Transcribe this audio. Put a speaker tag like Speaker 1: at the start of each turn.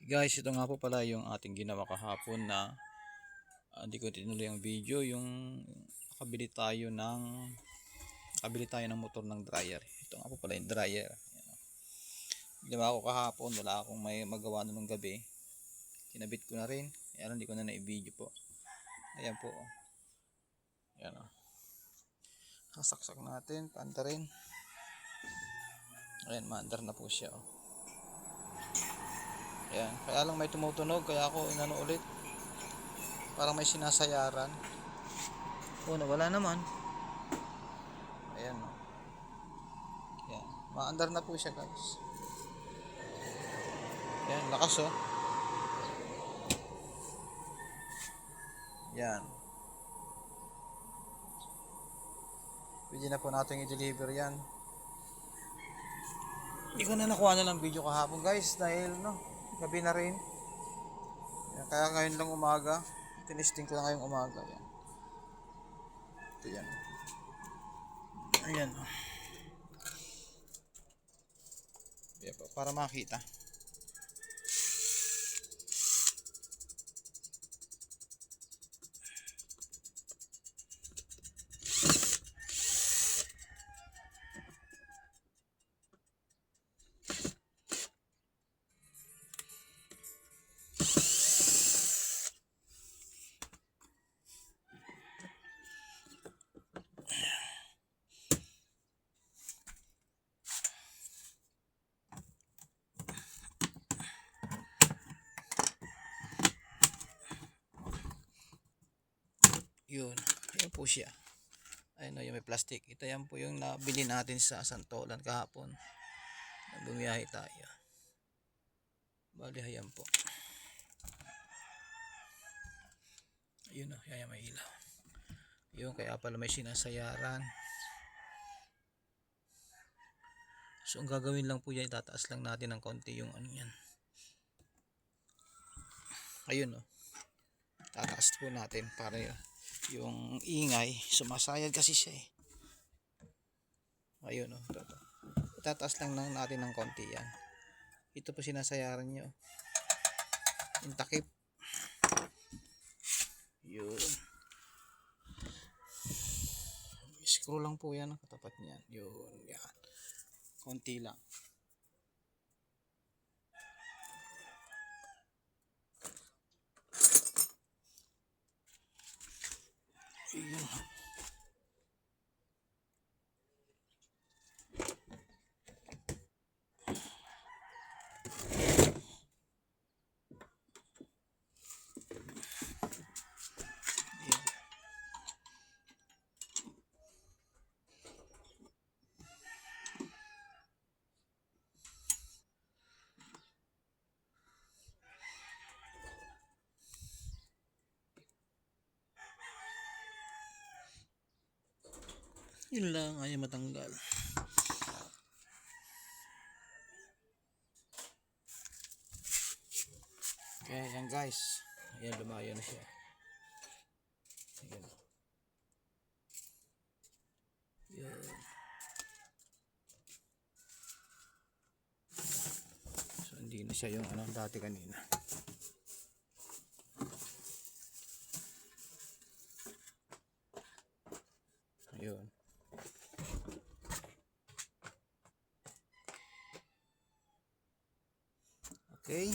Speaker 1: Guys, ito nga po pala yung ating ginawa kahapon na hindi ko tinuloy ang video, yung nakabili tayo ng motor ng dryer. Ito nga po pala yung dryer. Ayan, o. Ginawa ko kahapon, wala akong may magawa nung gabi. Kinabit ko na rin. Ayan, hindi ko na na-video po. Ayan po. Ayan, o. Kasaksak natin, panta rin. Ayan, maandar na po siya, o. Ayan, kaya lang may tumutunog, kaya ako inano ulit. Parang may sinasayaran. Wala naman. Ayan, o. Ayan, maandar na po siya, guys. Ayan, lakas, o. Ayan. Pwede na po natin i-deliver yan. Hindi ko na nakuha na lang video kahapon, guys, dahil gabi na rin. Ayan, kaya ngayon lang umaga. Tinisting ko na ngayong umaga. Ayan. Ito yan. Ayan, o. Ayan po, para makita. Yun, ayan po siya. Ayun o, yung may plastic. Ito yan po yung nabili natin sa Santolan kahapon. Bumiyahe tayo. Bali, ayan po. Ayun o, yan may ilaw. Yun, kaya pala may sinasayaran. So, ang gagawin lang po yan, itataas lang natin ng konti yung ano yan. Ayun o. Tataas po natin para yung ingay, sumasayad kasi siya eh. Ayun o. Itataas lang natin ng konti yan. Ito po sinasayaran nyo. Yung takip. Yun. Screw lang po yan ang katapat niyan. Yun, yan. Konti lang. Yun. Yun lang, ayaw matanggal. Kaya yan guys. Ayan, lumayo na siya. Ayan. Yun. So hindi na siya yung dati kanina. Ayun. Okay.